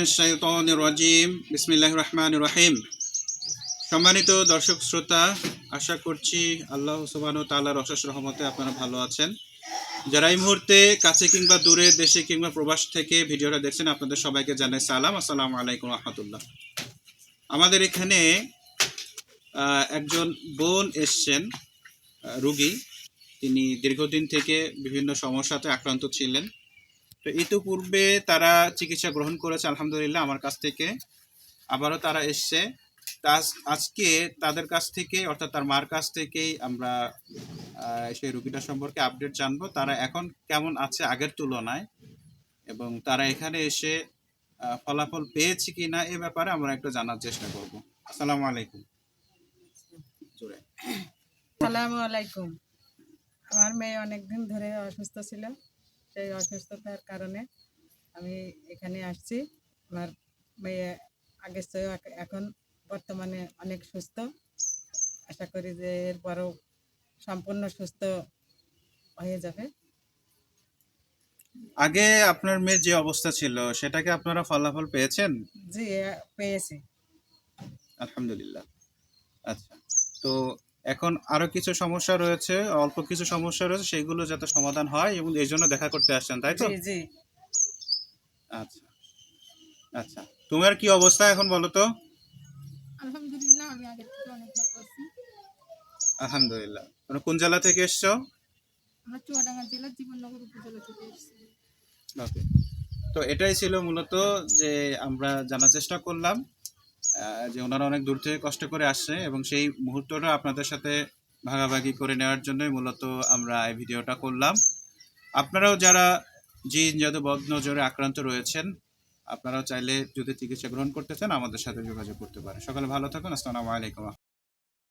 মিনাশ শাইতানির রাজিম বিসমিল্লাহির রহমানির রহিম। সম্মানিত দর্শক শ্রোতা, আশা করছি আল্লাহ সুবহানাহু ওয়া তাআলার অশেষ রহমতে আপনারা ভালো আছেন। যারা এই মুহূর্তে কাছে কিংবা দূরে, দেশে কিংবা প্রবাস থেকে ভিডিওটা দেখছেন, আপনাদের সবাইকে জানাই সালাম, আসসালামু আলাইকুম রাহমাতুল্লাহ। আমাদের এখানে একজন বোন এসছেন, রোগী। তিনি দীর্ঘদিন থেকে বিভিন্ন সমস্যাতে আক্রান্ত ছিলেন। তো ইতিপূর্বে তারা চিকিৎসা গ্রহণ করেছে আলহামদুলিল্লাহ আমার কাছ থেকে। আবারও তারা এসছে। আজকে তাদের কাছ থেকে, অর্থাৎ তার মার কাছ থেকেই আমরা সেই রোগীটা সম্পর্কে আপডেট জানবো, তারা এখন কেমন আছে আগের তুলনায়, এবং তারা এখানে এসে ফলাফল পেয়েছে কিনা এ ব্যাপারে আমরা একটু জানার চেষ্টা করব। আসসালামু আলাইকুম। আসসালামু আলাইকুম। আমার মেয়ে অনেকদিন ধরে অসুস্থ ছিল। সেই অসুস্থতার কারণে আমি এখানে আসছি। আমার মেয়ে আগের চেয়েও এখন বর্তমানে অনেক সুস্থ। আশা করি যে এরপরও সম্পূর্ণ সুস্থ হয়ে যাবে। আগে আপনার মেয়ের যে অবস্থা ছিল সেটাকে আপনারা ফলাফল পেয়েছেন? জি, পেয়েছি। আলহামদুলিল্লাহ। আচ্ছা, তো এখন আরো কিছু সমস্যা রয়েছে, অল্প কিছু সমস্যা রয়েছে, সেগুলো যাতে সমাধান হয় এবং এই জন্য দেখা করতে আসছেন, তাই তো? জি জি। আচ্ছা আচ্ছা, তোমার কি অবস্থা এখন বলো তো? আলহামদুলিল্লাহ, আমি আগের থেকে অনেক ভালো আছি। আলহামদুলিল্লাহ। তোমরা কোন জেলা থেকে এসছো? আমরা চুয়াডাঙ্গা জেলার জীবননগর উপজেলা থেকে এসেছি। ওকে, তো এটাই ছিল মূলত যে আমরা জানার চেষ্টা করলাম যে ওনারা অনেক দূর থেকে কষ্ট করে আসছে, এবং সেই মুহূর্তটা আপনাদের সাথে ভাগাভাগি করে নেওয়ার জন্যই মূলত আমরা এই ভিডিওটা করলাম। আপনারাও যারা জিন জাদু বদ নজরে আক্রান্ত রয়েছেন, আপনারাও চাইলে যদি চিকিৎসা গ্রহণ করতে চান আমাদের সাথে যোগাযোগ করতে পারেন। সকালে ভালো থাকুন। আসসালামু আলাইকুম।